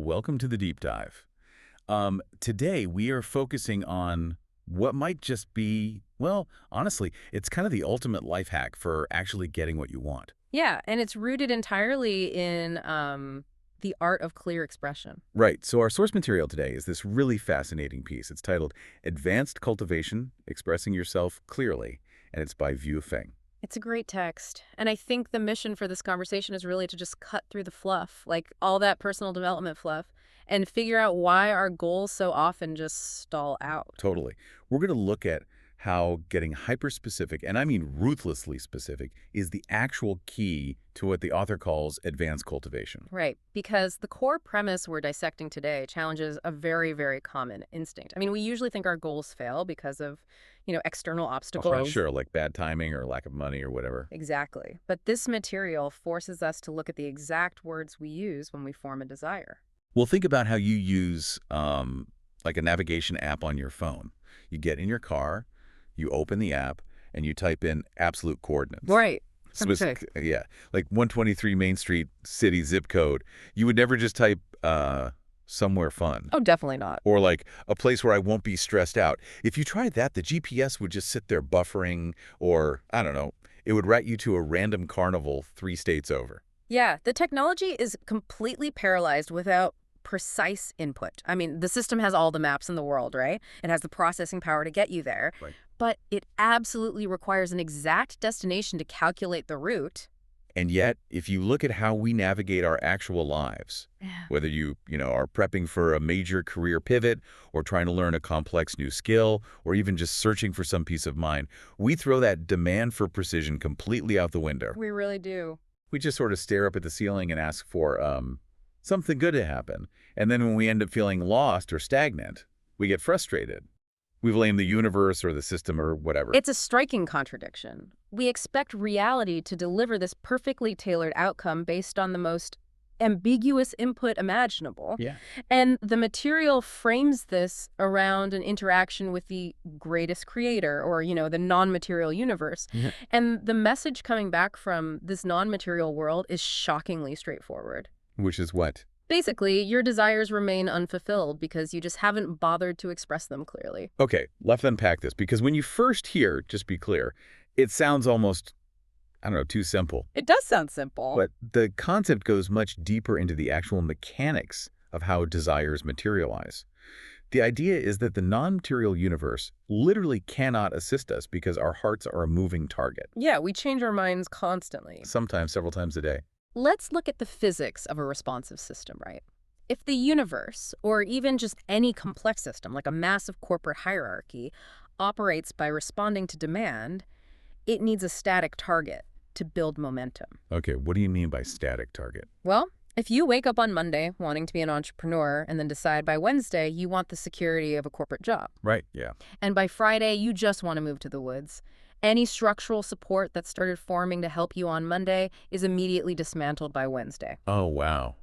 Welcome to the deep dive. Today we are focusing on what might just be, well, honestly, it's kind of the ultimate life hack for actually getting what you want. Yeah, and it's rooted entirely in the art of clear expression. Right, so our source material today is this really fascinating piece. It's titled Advanced Cultivation, Expressing Yourself Clearly, and it's by Vu Feng. It's a great text. And I think the mission for this conversation is really to just cut through the fluff, like all that personal development fluff, and figure out why our goals so often just stall out. Totally. We're going to look at how getting hyper-specific, and I mean ruthlessly specific, is the actual key to what the author calls advanced cultivation. Right, because the core premise we're dissecting today challenges a very, very common instinct. I mean, we usually think our goals fail because of, external obstacles. Sure, like bad timing or lack of money or whatever. Exactly. But this material forces us to look at the exact words we use when we form a desire. Well, think about how you use like a navigation app on your phone. You get in your car, you open the app, and you type in absolute coordinates. Right. Swiss, Okay. yeah, like 123 Main Street, city zip code. You would never just type somewhere fun. Oh, definitely not. Or like a place where I won't be stressed out. If you tried that, the GPS would just sit there buffering, or, I don't know, it would route you to a random carnival 3 states over. Yeah, the technology is completely paralyzed without precise input. I mean, the system has all the maps in the world, right? It has the processing power to get you there. Right. But it absolutely requires an exact destination to calculate the route. And yet, if you look at how we navigate our actual lives, Yeah. whether you are prepping for a major career pivot or trying to learn a complex new skill or even just searching for some peace of mind, we throw that demand for precision completely out the window. We really do. We just sort of stare up at the ceiling and ask for something good to happen. And then when we end up feeling lost or stagnant, we get frustrated. We blame the universe or the system or whatever. It's a striking contradiction. We expect reality to deliver this perfectly tailored outcome based on the most ambiguous input imaginable. Yeah. And the material frames this around an interaction with the greatest creator or, the non-material universe. Yeah. And the message coming back from this non-material world is shockingly straightforward. Which is what? Basically, your desires remain unfulfilled because you just haven't bothered to express them clearly. Okay, let's unpack this, because when you first hear, just be clear, it sounds almost, I don't know, too simple. It does sound simple. But the concept goes much deeper into the actual mechanics of how desires materialize. The idea is that the non-material universe literally cannot assist us because our hearts are a moving target, Yeah, we change our minds constantly. sometimes several times a day. Let's look at the physics of a responsive system, right? If the universe, or even just any complex system like a massive corporate hierarchy, operates by responding to demand, it needs a static target to build momentum. Okay, what do you mean by static target? Well, if you wake up on Monday wanting to be an entrepreneur and then decide by Wednesday you want the security of a corporate job, Right, yeah. and by Friday you just want to move to the woods, any structural support that started forming to help you on Monday is immediately dismantled by Wednesday. Oh, wow.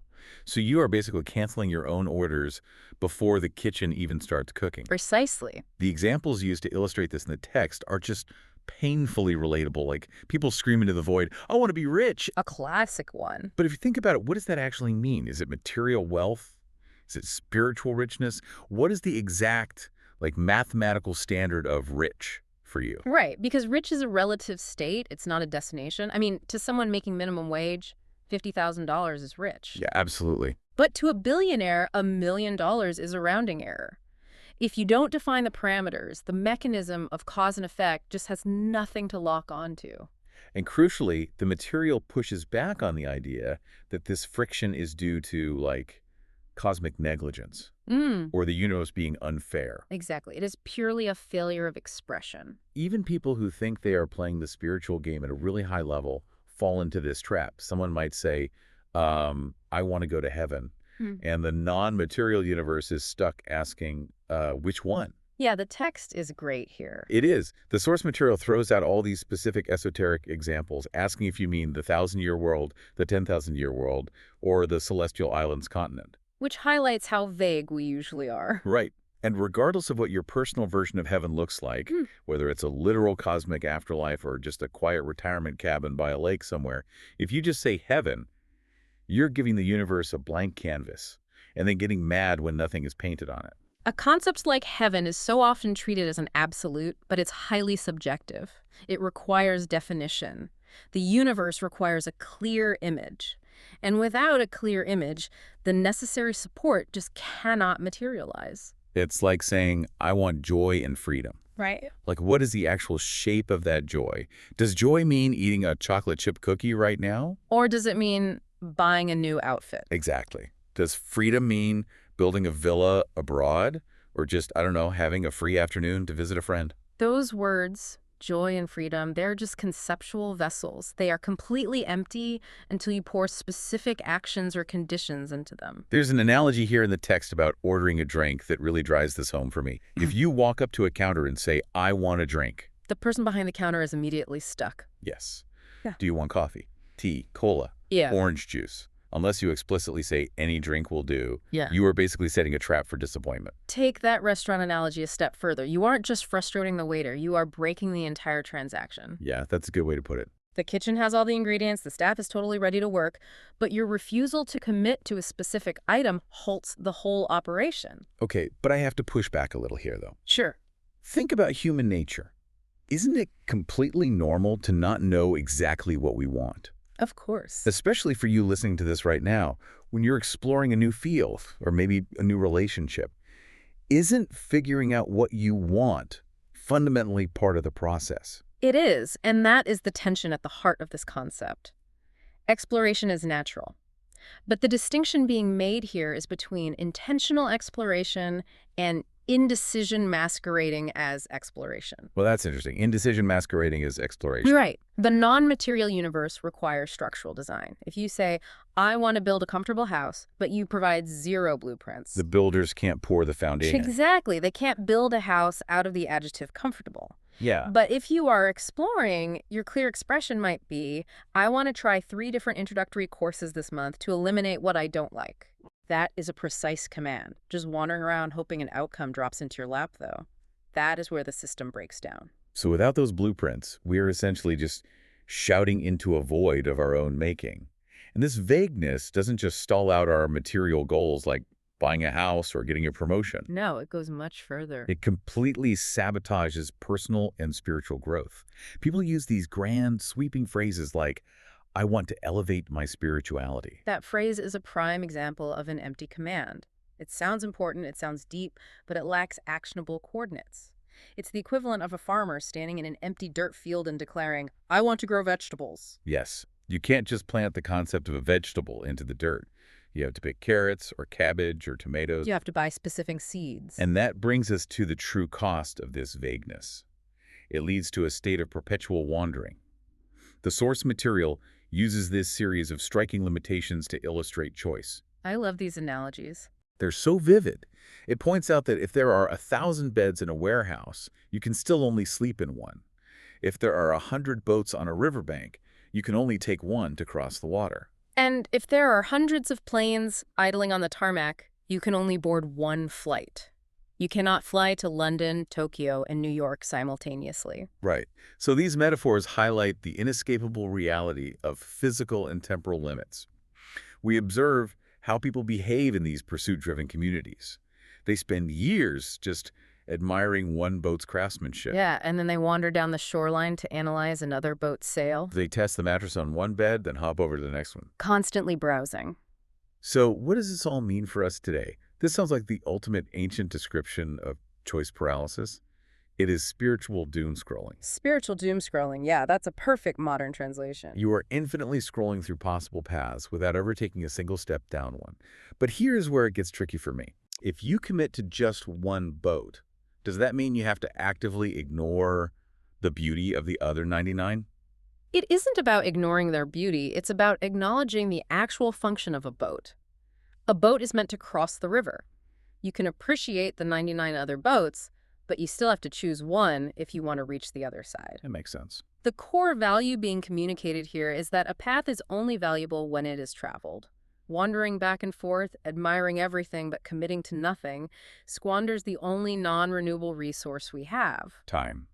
So you are basically canceling your own orders before the kitchen even starts cooking. Precisely. The examples used to illustrate this in the text are just painfully relatable, like people scream into the void, I want to be rich. A classic one. But if you think about it, what does that actually mean? Is it material wealth? Is it spiritual richness? What is the exact, like, mathematical standard of rich for you? Right, because rich is a relative state. It's not a destination. I mean, to someone making minimum wage, $50,000 is rich. Yeah, absolutely. But to a billionaire, $1 million is a rounding error. If you don't define the parameters, the mechanism of cause and effect just has nothing to lock onto. And crucially, the material pushes back on the idea that this friction is due to, like, cosmic negligence or the universe being unfair. Exactly. It is purely a failure of expression. Even people who think they are playing the spiritual game at a really high level fall into this trap. Someone might say, I want to go to heaven. And the non-material universe is stuck asking, which one? Yeah, the text is great here. It is. The source material throws out all these specific esoteric examples, asking if you mean the 1,000-year world, the 10,000-year world, or the celestial islands continent. Which highlights how vague we usually are. Right. And regardless of what your personal version of heaven looks like, whether it's a literal cosmic afterlife or just a quiet retirement cabin by a lake somewhere, if you just say heaven, you're giving the universe a blank canvas. and then getting mad when nothing is painted on it. A concept like heaven is so often treated as an absolute, but it's highly subjective. It requires definition. The universe requires a clear image. And without a clear image, the necessary support just cannot materialize. It's like saying, I want joy and freedom. Right. Like, what is the actual shape of that joy? Does joy mean eating a chocolate chip cookie right now? Or does it mean buying a new outfit? Exactly. Does freedom mean building a villa abroad? Or just, I don't know, having a free afternoon to visit a friend? Those words, joy and freedom, they're just conceptual vessels. They are completely empty until you pour specific actions or conditions into them. There's an analogy here in the text about ordering a drink that really drives this home for me. If you walk up to a counter and say, I want a drink. The person behind the counter is immediately stuck. Yes. Yeah. Do you want coffee, tea, cola, orange juice? Unless you explicitly say any drink will do, you are basically setting a trap for disappointment. Take that restaurant analogy a step further. You aren't just frustrating the waiter, you are breaking the entire transaction. Yeah, that's a good way to put it. The kitchen has all the ingredients, the staff is totally ready to work, but your refusal to commit to a specific item halts the whole operation. Okay, but I have to push back a little here, though. Sure. Think about human nature. Isn't it completely normal to not know exactly what we want? Of course. Especially for you listening to this right now, when you're exploring a new field or maybe a new relationship. Isn't figuring out what you want fundamentally part of the process? It is, and that is the tension at the heart of this concept. Exploration is natural. But the distinction being made here is between intentional exploration and indecision masquerading as exploration. Well, that's interesting. Indecision masquerading as exploration. Right. The non-material universe requires structural design. If you say, I want to build a comfortable house, but you provide zero blueprints. The builders can't pour the foundation. Exactly. They can't build a house out of the adjective comfortable. Yeah. But if you are exploring, your clear expression might be, I want to try 3 different introductory courses this month to eliminate what I don't like. That is a precise command. Just wandering around hoping an outcome drops into your lap, though. That is where the system breaks down. So without those blueprints, we are essentially just shouting into a void of our own making. And this vagueness doesn't just stall out our material goals like buying a house or getting a promotion. No, it goes much further. It completely sabotages personal and spiritual growth. People use these grand, sweeping phrases like, I want to elevate my spirituality. That phrase is a prime example of an empty command. It sounds important, it sounds deep, but it lacks actionable coordinates. It's the equivalent of a farmer standing in an empty dirt field and declaring, I want to grow vegetables. Yes, you can't just plant the concept of a vegetable into the dirt. You have to pick carrots or cabbage or tomatoes. You have to buy specific seeds. And that brings us to the true cost of this vagueness. It leads to a state of perpetual wandering. The source material uses this series of striking limitations to illustrate choice. I love these analogies. They're so vivid. It points out that if there are 1,000 beds in a warehouse, you can still only sleep in one. If there are 100 boats on a riverbank, you can only take one to cross the water. And if there are hundreds of planes idling on the tarmac, you can only board one flight. You cannot fly to London, Tokyo, and New York simultaneously. Right. So these metaphors highlight the inescapable reality of physical and temporal limits. We observe how people behave in these pursuit-driven communities. They spend years just admiring one boat's craftsmanship. Yeah, and then they wander down the shoreline to analyze another boat's sail. They test the mattress on one bed, then hop over to the next one. Constantly browsing. So what does this all mean for us today? This sounds like the ultimate ancient description of choice paralysis. It is spiritual doom scrolling. Spiritual doom scrolling, yeah, that's a perfect modern translation. You are infinitely scrolling through possible paths without ever taking a single step down one. But here's where it gets tricky for me. If you commit to just one boat, does that mean you have to actively ignore the beauty of the other 99? It isn't about ignoring their beauty, it's about acknowledging the actual function of a boat. A boat is meant to cross the river. You can appreciate the 99 other boats, but you still have to choose one if you want to reach the other side. That makes sense. The core value being communicated here is that a path is only valuable when it is traveled. Wandering back and forth, admiring everything but committing to nothing, squanders the only non-renewable resource we have. Time.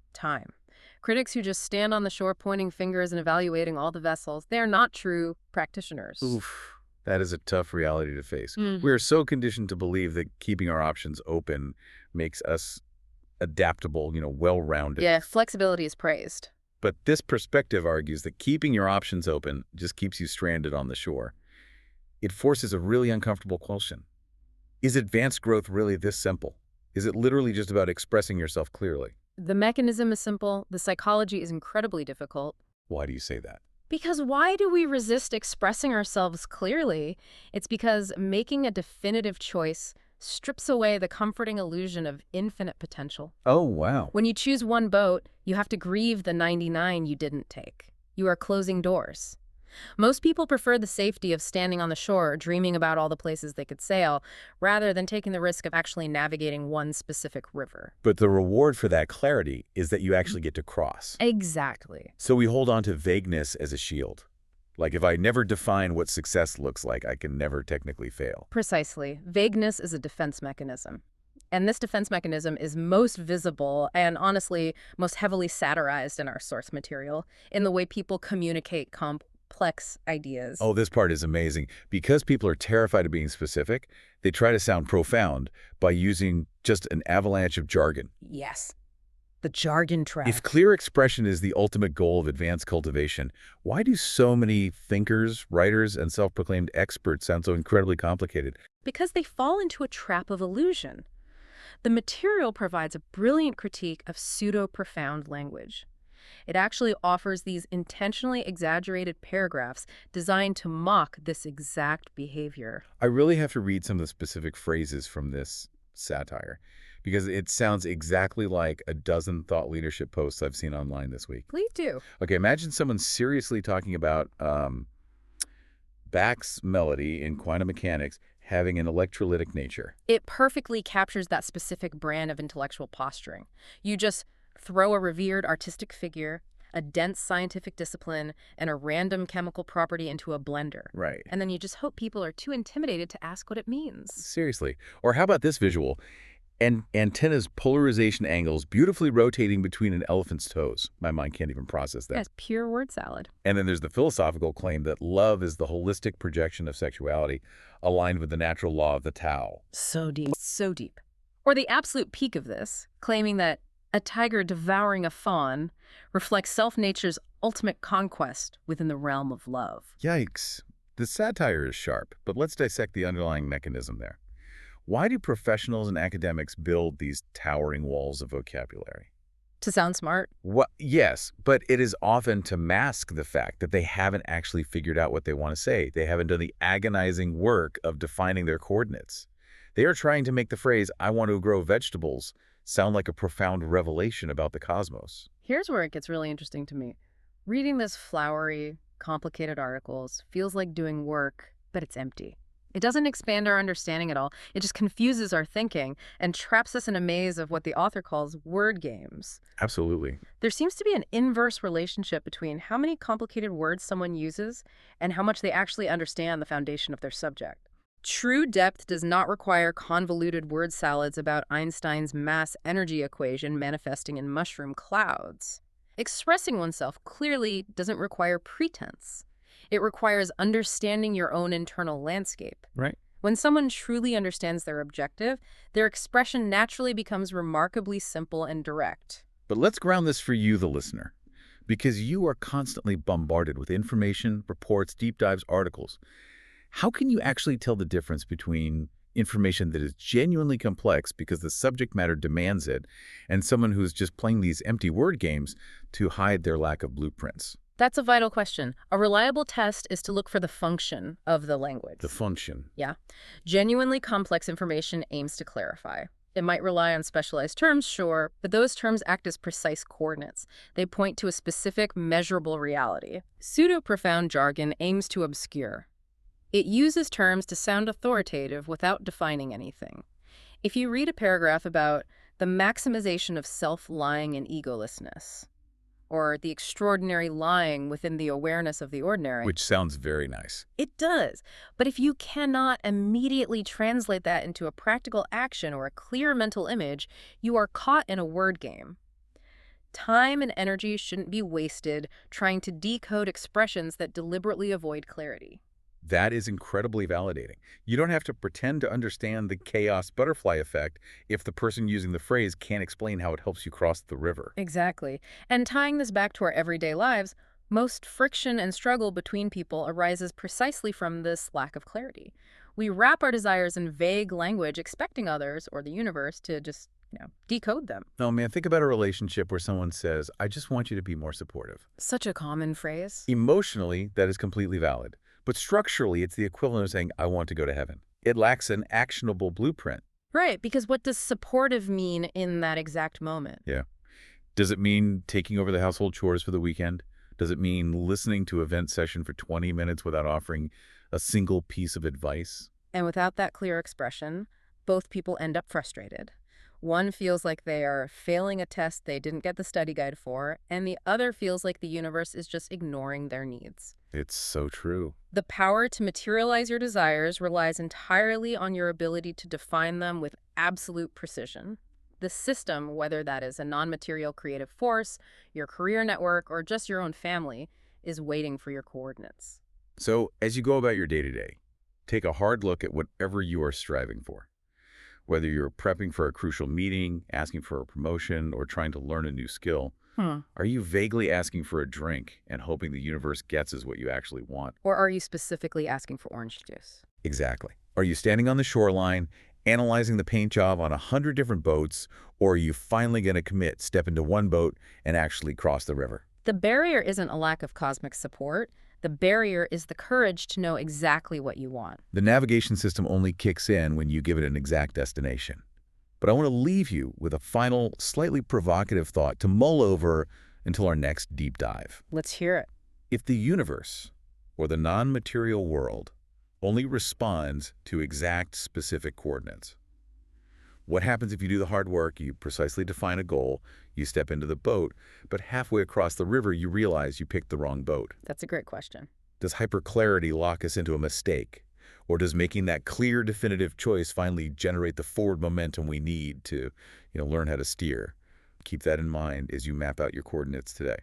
Critics who just stand on the shore pointing fingers and evaluating all the vessels, they are not true practitioners. Oof. That is a tough reality to face. Mm. We are so conditioned to believe that keeping our options open makes us adaptable, well-rounded. Yeah, flexibility is praised. But this perspective argues that keeping your options open just keeps you stranded on the shore. It forces a really uncomfortable question. Is advanced growth really this simple? Is it literally just about expressing yourself clearly? The mechanism is simple, the psychology is incredibly difficult. Why do you say that? Because why do we resist expressing ourselves clearly? It's because making a definitive choice strips away the comforting illusion of infinite potential. Oh, wow. When you choose one boat, you have to grieve the 99 you didn't take. You are closing doors. Most people prefer the safety of standing on the shore, dreaming about all the places they could sail, rather than taking the risk of actually navigating one specific river. But the reward for that clarity is that you actually get to cross. Exactly. So we hold on to vagueness as a shield. Like if I never define what success looks like, I can never technically fail. Precisely. Vagueness is a defense mechanism. And this defense mechanism is most visible and, honestly, most heavily satirized in our source material, in the way people communicate complex ideas. Oh, this part is amazing. Because people are terrified of being specific, they try to sound profound by using just an avalanche of jargon. Yes. The jargon trap. If clear expression is the ultimate goal of advanced cultivation, why do so many thinkers, writers, and self-proclaimed experts sound so incredibly complicated? Because they fall into a trap of illusion. The material provides a brilliant critique of pseudo-profound language. It actually offers these intentionally exaggerated paragraphs designed to mock this exact behavior. I really have to read some of the specific phrases from this satire, because it sounds exactly like a dozen thought leadership posts I've seen online this week. Please do. Okay, imagine someone seriously talking about Bach's melody in quantum mechanics having an electrolytic nature. It perfectly captures that specific brand of intellectual posturing. You just throw a revered artistic figure, a dense scientific discipline, and a random chemical property into a blender. Right. And then you just hope people are too intimidated to ask what it means. Seriously. Or how about this visual? Antenna's polarization angles beautifully rotating between an elephant's toes. My mind can't even process that. That's pure word salad. And then there's the philosophical claim that love is the holistic projection of sexuality aligned with the natural law of the Tao. So deep. So deep. Or the absolute peak of this, claiming that a tiger devouring a fawn reflects self-nature's ultimate conquest within the realm of love. Yikes. The satire is sharp, but let's dissect the underlying mechanism there. Why do professionals and academics build these towering walls of vocabulary? To sound smart? Yes, but it is often to mask the fact that they haven't actually figured out what they want to say. They haven't done the agonizing work of defining their coordinates. They are trying to make the phrase, "I want to grow vegetables," sound like a profound revelation about the cosmos. Here's where it gets really interesting to me. Reading this flowery, complicated articles feels like doing work, but it's empty. It doesn't expand our understanding at all. It just confuses our thinking and traps us in a maze of what the author calls word games. Absolutely. There seems to be an inverse relationship between how many complicated words someone uses and how much they actually understand the foundation of their subject. True depth does not require convoluted word salads about Einstein's mass-energy equation manifesting in mushroom clouds. Expressing oneself clearly doesn't require pretense. It requires understanding your own internal landscape. Right. When someone truly understands their objective, their expression naturally becomes remarkably simple and direct. But let's ground this for you, the listener, because you are constantly bombarded with information, reports, deep dives, articles. How can you actually tell the difference between information that is genuinely complex because the subject matter demands it and someone who's just playing these empty word games to hide their lack of blueprints? That's a vital question. A reliable test is to look for the function of the language. The function. Yeah. Genuinely complex information aims to clarify. It might rely on specialized terms, sure, but those terms act as precise coordinates. They point to a specific, measurable reality. Pseudo-profound jargon aims to obscure. It uses terms to sound authoritative without defining anything. If you read a paragraph about the maximization of self-lying and egolessness, or the extraordinary lying within the awareness of the ordinary. Which sounds very nice. It does. But if you cannot immediately translate that into a practical action or a clear mental image, you are caught in a word game. Time and energy shouldn't be wasted trying to decode expressions that deliberately avoid clarity. That is incredibly validating. You don't have to pretend to understand the chaos butterfly effect if the person using the phrase can't explain how it helps you cross the river. Exactly. And tying this back to our everyday lives, most friction and struggle between people arises precisely from this lack of clarity. We wrap our desires in vague language, expecting others or the universe to just, decode them. No, man, think about a relationship where someone says, I just want you to be more supportive. Such a common phrase. Emotionally, that is completely valid. But structurally, it's the equivalent of saying, I want to go to heaven. It lacks an actionable blueprint. Right, because what does supportive mean in that exact moment? Yeah. Does it mean taking over the household chores for the weekend? Does it mean listening to a vent session for 20 minutes without offering a single piece of advice? And without that clear expression, both people end up frustrated. One feels like they are failing a test they didn't get the study guide for, and the other feels like the universe is just ignoring their needs. It's so true. The power to materialize your desires relies entirely on your ability to define them with absolute precision. The system, whether that is a non-material creative force, your career network, or just your own family, is waiting for your coordinates. So as you go about your day-to-day, take a hard look at whatever you are striving for. Whether you're prepping for a crucial meeting, asking for a promotion, or trying to learn a new skill, are you vaguely asking for a drink and hoping the universe guesses what you actually want? Or are you specifically asking for orange juice? Exactly. Are you standing on the shoreline, analyzing the paint job on 100 different boats, or are you finally going to commit, step into one boat, and actually cross the river? The barrier isn't a lack of cosmic support. The barrier is the courage to know exactly what you want. The navigation system only kicks in when you give it an exact destination. But I want to leave you with a final, slightly provocative thought to mull over until our next deep dive. Let's hear it. If the universe, or the non-material world, only responds to exact, specific coordinates, what happens if you do the hard work, you precisely define a goal, you step into the boat, but halfway across the river you realize you picked the wrong boat? That's a great question. Does hyperclarity lock us into a mistake? Or does making that clear, definitive choice finally generate the forward momentum we need to, learn how to steer? Keep that in mind as you map out your coordinates today.